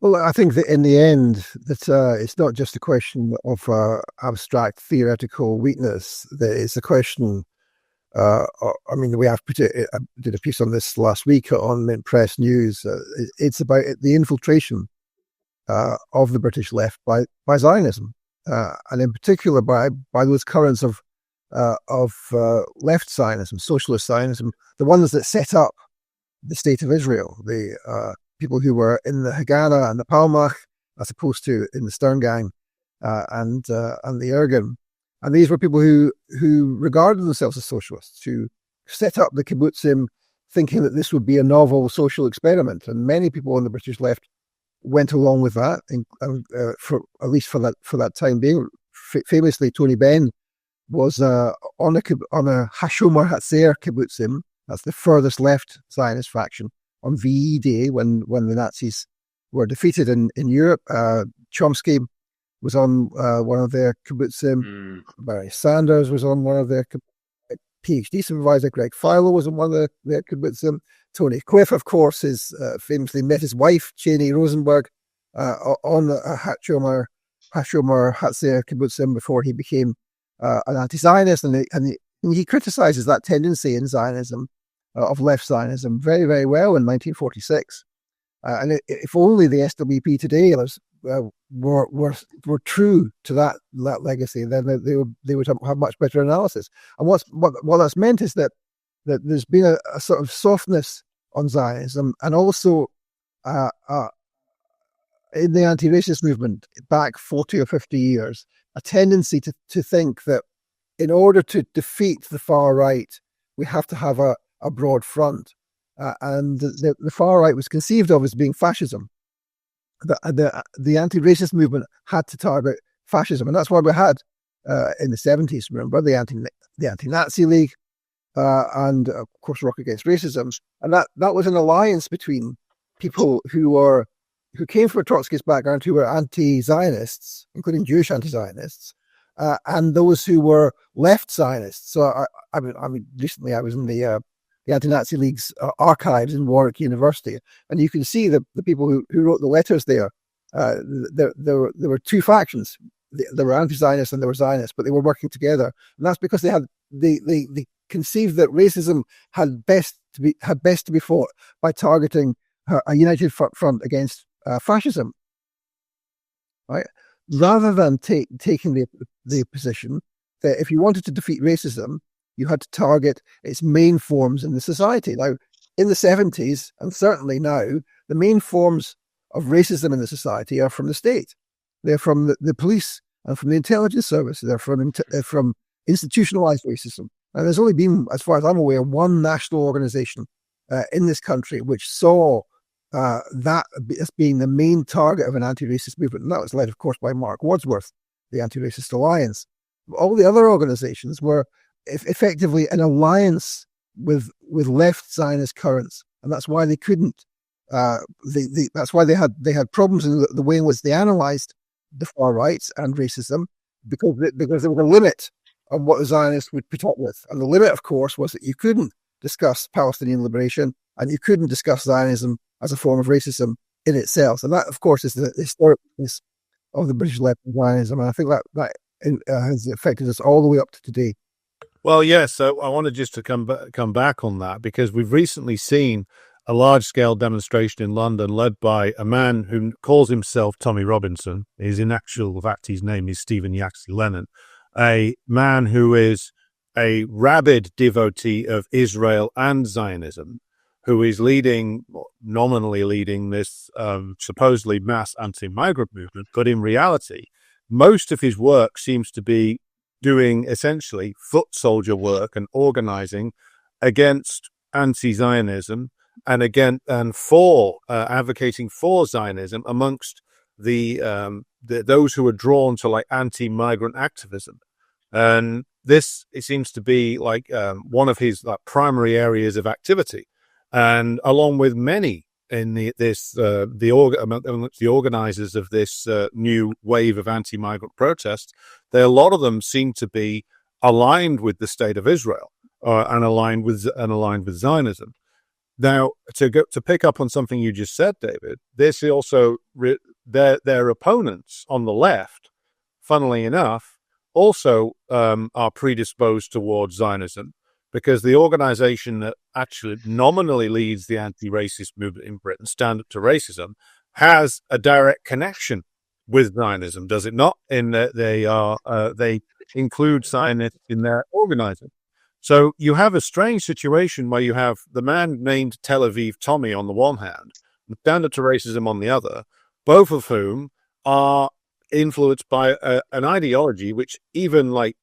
Well, I think that in the end, that it's not just a question of abstract theoretical weakness. That it's a question. I mean, I did a piece on this last week on Press News. It's about the infiltration of the British left by Zionism, and in particular by those currents of left Zionism, socialist Zionism, the ones that set up the state of Israel, the people who were in the Haganah and the Palmach, as opposed to in the Stern Gang and the Irgun. And these were people who regarded themselves as socialists, who set up the kibbutzim thinking that this would be a novel social experiment. And many people on the British left went along with that, for at least for that time being. Famously, Tony Benn was on a Hashomer Hatzer kibbutzim. That's the furthest left Zionist faction on VE Day when the Nazis were defeated in Europe. Chomsky was on one of their kibbutzim. Barry Sanders was on one of their PhD supervisor. Greg Philo was on one of their kibbutzim. Tony Quiff, of course, is famously met his wife, Cheney Rosenberg, on a Hashomer Hatzer kibbutzim before he became an anti-Zionist, and he criticizes that tendency in Zionism, of left Zionism, very, very well in 1946. And if only the SWP today were true to that legacy, then they would have much better analysis. And what that's meant is that there's been a sort of softness on Zionism, and also in the anti-racist movement back 40 or 50 years, a tendency to think that in order to defeat the far right, we have to have a broad front. And the far right was conceived of as being fascism. The anti-racist movement had to target fascism, and that's what we had in the 70s. Remember the anti-Nazi League, and of course Rock Against Racism, and that was an alliance between people who came from a Trotskyist background, who were anti-Zionists, including Jewish anti-Zionists, and those who were left Zionists. So I mean, recently I was in the Anti-Nazi League's archives in Warwick University, and you can see the people who wrote the letters there. There were two factions. There were anti-Zionists and there were Zionists, but they were working together, and that's because they conceived that racism had best to be fought by targeting a united front against fascism, right? Rather than taking the position that if you wanted to defeat racism, you had to target its main forms in the society. Now, in the 70s, and certainly now, the main forms of racism in the society are from the state. They're from the police and from the intelligence service. They're from institutionalized racism. And there's only been, as far as I'm aware, one national organization in this country which saw that as being the main target of an anti-racist movement. And that was led, of course, by Mark Wadsworth, the Anti-Racist Alliance. All the other organizations were effectively an alliance with left Zionist currents, and that's why they couldn't. That's why they had problems in the way in which they analysed the far right and racism, because there was a limit on what the Zionists would put up with, and the limit, of course, was that you couldn't discuss Palestinian liberation and you couldn't discuss Zionism as a form of racism in itself, and that, of course, is the historicness of the British left and Zionism, and I think that has affected us all the way up to today. Well, yes. So I wanted just to come back on that, because we've recently seen a large-scale demonstration in London led by a man who calls himself Tommy Robinson. In actual fact, his name is Stephen Yaxley Lennon, a man who is a rabid devotee of Israel and Zionism, who is nominally leading this supposedly mass anti-migrant movement, but in reality, most of his work seems to be doing essentially foot soldier work and organizing against anti-Zionism and advocating for Zionism amongst those who are drawn to like anti-migrant activism. And this, it seems to be like one of his primary areas of activity. And along with many in the organizers of this new wave of anti-migrant protests, a lot of them seem to be aligned with the state of Israel and aligned with Zionism. Now, to pick up on something you just said, David, this also their opponents on the left, funnily enough, also are predisposed towards Zionism, because the organization that actually nominally leads the anti-racist movement in Britain, Stand Up to Racism, has a direct connection with Zionism, does it not? In that they include Zionists in their organizing. So you have a strange situation where you have the man named Tel Aviv Tommy on the one hand, and Standard to Racism on the other, both of whom are influenced by an ideology which even like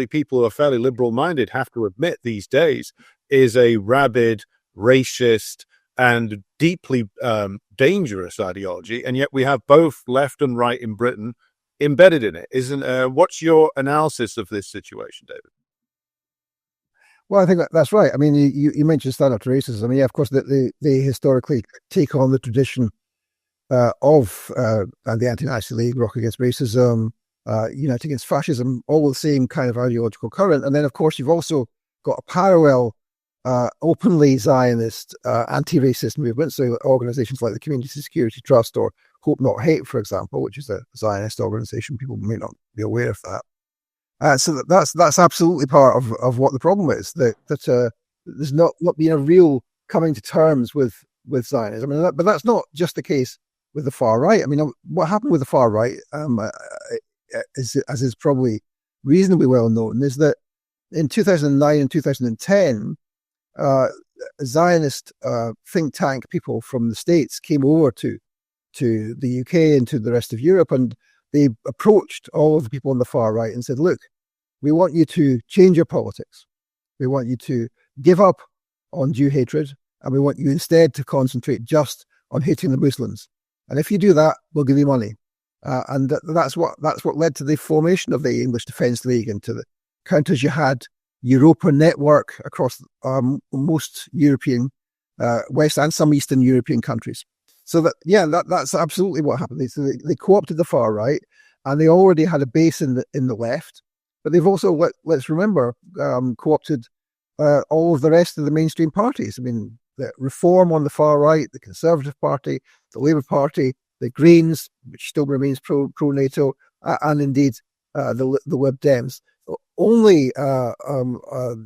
people who are fairly liberal-minded have to admit these days is a rabid, racist, and deeply dangerous ideology. And yet we have both left and right in Britain embedded in it. What's your analysis of this situation, David? Well, I think that's right. I mean, you mentioned standard racism. I mean, yeah, of course, they historically take on the tradition of the Anti-Nazi League, Rock Against Racism, Unite Against Fascism, all the same kind of ideological current. And then, of course, you've also got a parallel openly Zionist anti-racist movement. So organizations like the Community Security Trust or Hope Not Hate, for example, which is a Zionist organization. People may not be aware of that. So that's absolutely part of what the problem is, that there's not been a real coming to terms with Zionism. But that's not just the case with the far right. I mean, what happened with the far right, as is probably reasonably well known, is that in 2009 and 2010, Zionist think tank people from the States came over to the UK and to the rest of Europe, and they approached all of the people on the far right and said, look, we want you to change your politics. We want you to give up on Jew hatred, and we want you instead to concentrate just on hating the Muslims. And if you do that, we'll give you money. And that's what led to the formation of the English Defence League and to the counter-jihad Europa network across most European, West and some Eastern European countries. So that's absolutely what happened. They co-opted the far right, and they already had a base in the left, but they've also, let's remember, co-opted all of the rest of the mainstream parties. I mean, the Reform on the far right, the Conservative Party, the Labour Party, the Greens, which still remains pro-NATO, and indeed the Lib Dems. Only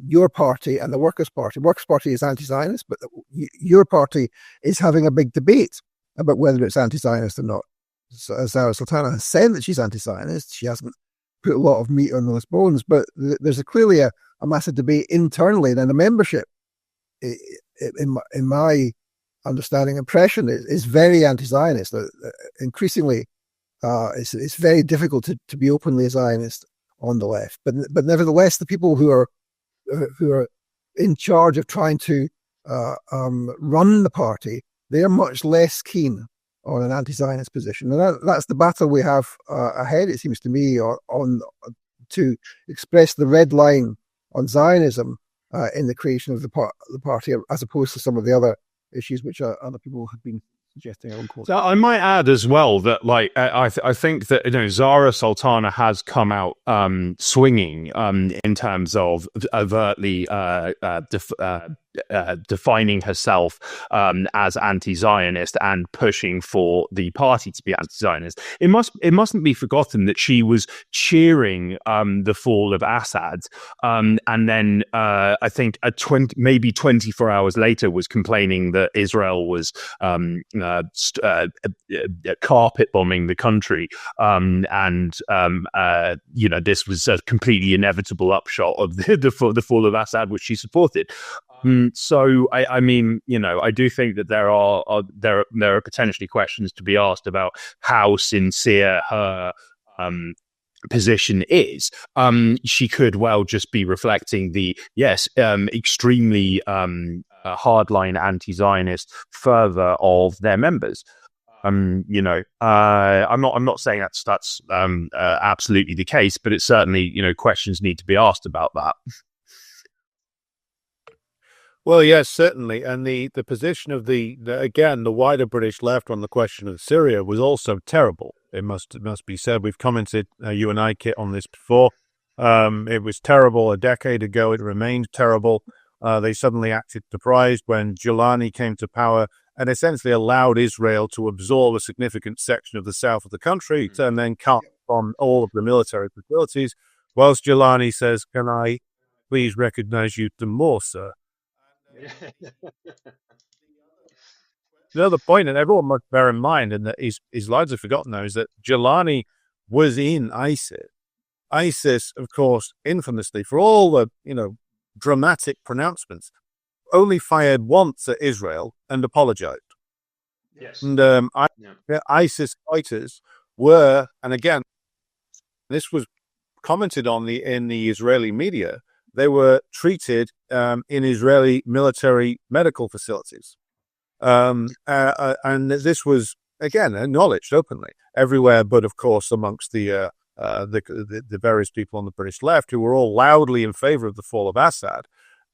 your party and the Workers' Party. Workers' Party is anti-Zionist, but your party is having a big debate about whether it's anti-Zionist or not. So, Zara Sultana has said that she's anti-Zionist. She hasn't put a lot of meat on those bones, but there's clearly a massive debate internally. Then the membership, in my understanding, impression, is very anti-Zionist. Increasingly, it's very difficult to be openly a Zionist on the left, but nevertheless, the people who are in charge of trying to run the party, they are much less keen on an anti-Zionist position, and that's the battle we have ahead. It seems to me, on to express the red line on Zionism in the creation of the party, as opposed to some of the other issues which other people have been suggesting. So I might add as well that, like, I think that Zara Sultana has come out swinging in terms of overtly defining herself as anti-Zionist and pushing for the party to be anti-Zionist. It mustn't be forgotten that she was cheering the fall of Assad, and then I think maybe 24 hours later was complaining that Israel was carpet bombing the country, and this was a completely inevitable upshot of the fall of Assad, which she supported. So I mean, I do think that there are potentially questions to be asked about how sincere her position is. She could well just be reflecting the extremely hardline anti-Zionist fervor of their members. I'm not saying that's absolutely the case, but it's certainly questions need to be asked about that. Well, yes, certainly, and the position of the wider British left on the question of Syria was also terrible. It must be said. We've commented, you and I, Kit, on this before. It was terrible a decade ago. It remained terrible. They suddenly acted surprised when Giuliani came to power and essentially allowed Israel to absorb a significant section of the south of the country and then cut on all of the military facilities. Whilst Giuliani says, "Can I please recognize you some more, sir?" The other point, and everyone must bear in mind, and that his lives are forgotten now, is that Giuliani was in ISIS. ISIS, of course, infamously, for all the dramatic pronouncements, only fired once at Israel and apologized. Yes. And ISIS fighters were, and again, this was commented on in the Israeli media, they were treated in Israeli military medical facilities. And this was, again, acknowledged openly everywhere, but of course amongst the various people on the British left who were all loudly in favor of the fall of Assad,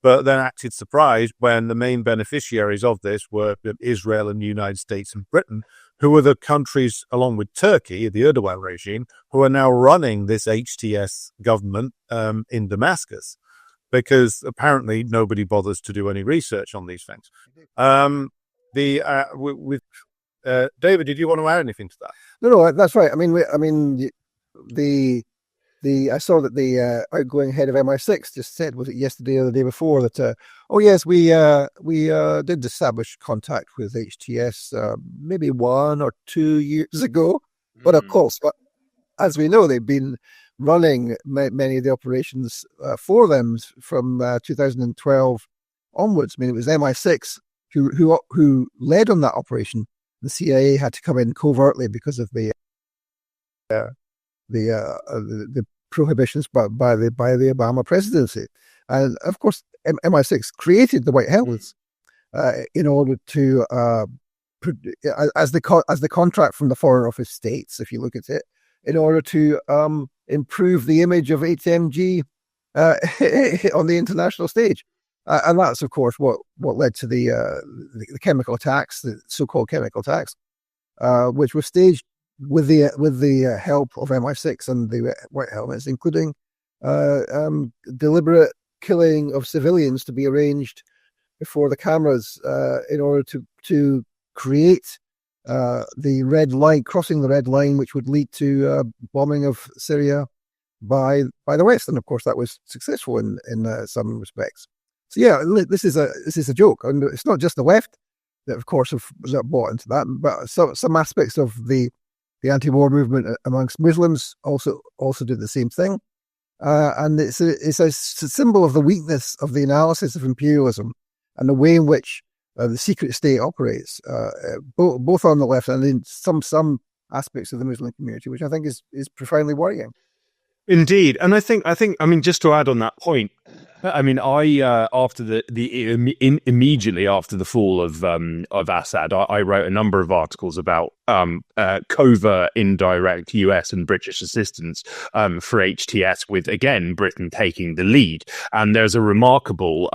but then acted surprised when the main beneficiaries of this were Israel and the United States and Britain, who were the countries, along with Turkey, the Erdogan regime, who are now running this HTS government in Damascus, because apparently nobody bothers to do any research on these things. David, did you want to add anything to that? No, that's right. I saw that the outgoing head of MI6 just said, was it yesterday or the day before, that we did establish contact with HTS maybe 1 or 2 years ago, but of course, as we know, they've been running many of the operations for them from 2012 onwards. It was MI6 who led on that operation. The CIA had to come in covertly because of the prohibitions by the Obama presidency, and of course MI6 created the white helmets in order to as the contract from the Foreign Office states, if you look at it, in order to improve the image of HMG on the international stage, and that's of course what led to the chemical attacks, the so-called chemical attacks, which were staged with the help of MI6 and the white helmets, including deliberate killing of civilians to be arranged before the cameras in order to create the red line, crossing the red line, which would lead to bombing of Syria by the West, and of course that was successful in some respects. So yeah, this is a joke, and it's not just the left that, of course, have bought into that, but some aspects of the anti-war movement amongst Muslims also did the same thing, and it's a symbol of the weakness of the analysis of imperialism and the way in which the secret state operates, both on the left and in some aspects of the Muslim community, which I think is profoundly worrying. Indeed, and I think just to add on that point, after immediately after the fall of Assad, I wrote a number of articles about covert, indirect US and British assistance for HTS, with again Britain taking the lead. And there's a remarkable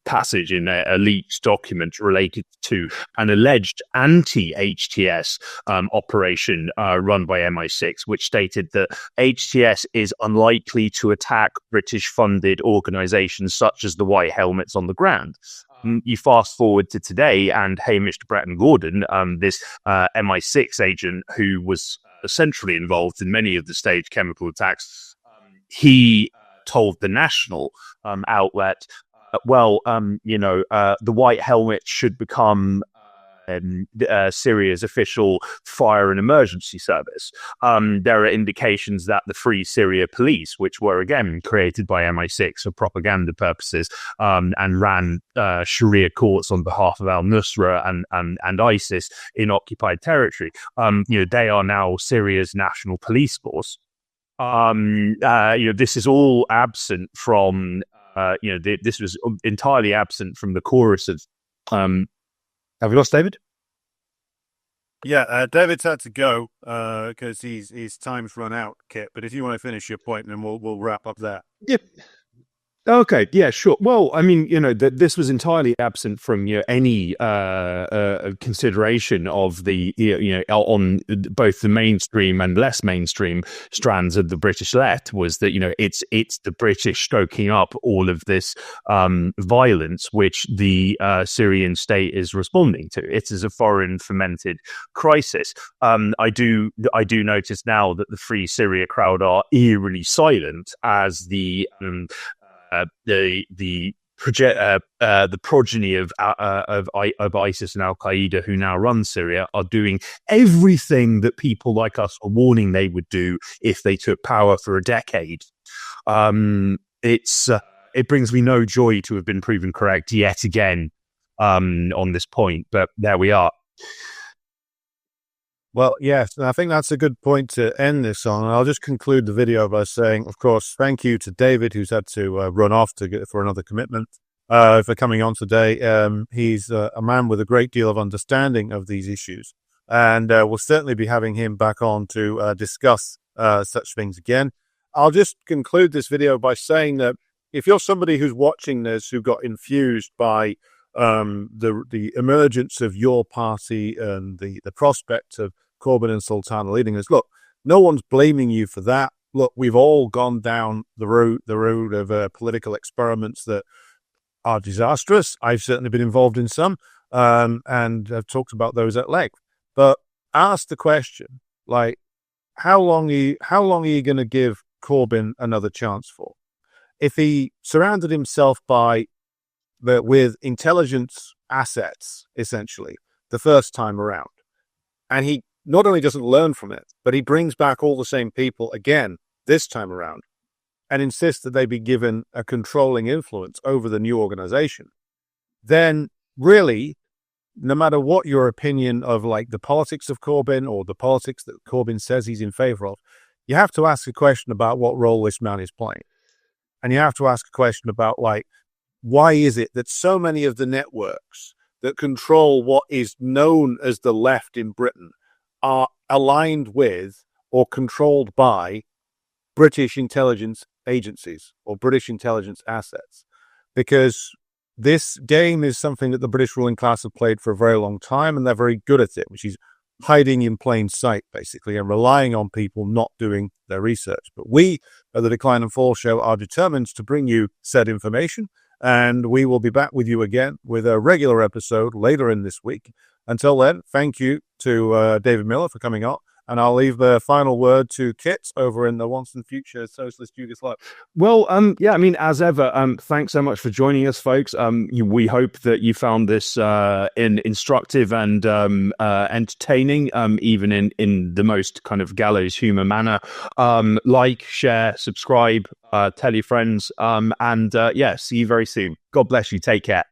passage in a leaked document related to an alleged anti-HTS operation run by MI6, which stated that HTS is unlikely to attack British-funded organisations such as the White Helmets on the ground. You fast forward to today, and Hamish Breton Gordon, this MI6 agent who was centrally involved in many of the staged chemical attacks, he told the national outlet, the White Helmet should become Syria's official fire and emergency service. There are indications that the Free Syria Police, which were again created by MI6 for propaganda purposes, and ran Sharia courts on behalf of al-Nusra and ISIS in occupied territory, they are now Syria's national police force. This is all absent from this was entirely absent from the chorus of have we lost David? Yeah, David's had to go because his time's run out, Kit. But if you want to finish your point, then we'll wrap up there. Yep. Okay, yeah, sure. Well, this was entirely absent from any consideration of the on both the mainstream and less mainstream strands of the British left, was that it's the British stoking up all of this violence which the Syrian state is responding to. It is a foreign fermented crisis. I do notice now that the Free Syria crowd are eerily silent as the progeny of ISIS and Al Qaeda, who now run Syria, are doing everything that people like us are warning they would do if they took power for a decade. It's it brings me no joy to have been proven correct yet again on this point. But there we are. Well, yes, and I think that's a good point to end this on. And I'll just conclude the video by saying, of course, thank you to David, who's had to run off for another commitment, for coming on today. He's a man with a great deal of understanding of these issues, and we'll certainly be having him back on to discuss such things again. I'll just conclude this video by saying that if you're somebody who's watching this who got infused by the emergence of your party and the prospect of Corbyn and Sultana leading us, look, no one's blaming you for that. Look, we've all gone down the route of political experiments that are disastrous. I've certainly been involved in some, and I've talked about those at length. But ask the question, like, how long are you going to give Corbyn another chance for? If he surrounded himself with intelligence assets, essentially, the first time around, and he not only doesn't learn from it, but he brings back all the same people again this time around and insists that they be given a controlling influence over the new organization, then really, no matter what your opinion of like the politics of Corbyn or the politics that Corbyn says he's in favor of, you have to ask a question about what role this man is playing. And you have to ask a question about, like, why is it that so many of the networks that control what is known as the left in Britain are aligned with or controlled by British intelligence agencies or British intelligence assets? Because this game is something that the British ruling class have played for a very long time, and they're very good at it, which is hiding in plain sight, basically, and relying on people not doing their research. But we at the Decline and Fall Show are determined to bring you said information, and we will be back with you again with a regular episode later in this week. Until then, thank you to David Miller for coming on, and I'll leave the final word to Kit over in the once and future socialist Yugoslavia. Well, yeah, I mean, as ever, thanks so much for joining us, folks. We hope that you found this instructive and entertaining, even in the most kind of gallows humor manner. Like, share, subscribe, tell your friends, and yeah, see you very soon. God bless you. Take care.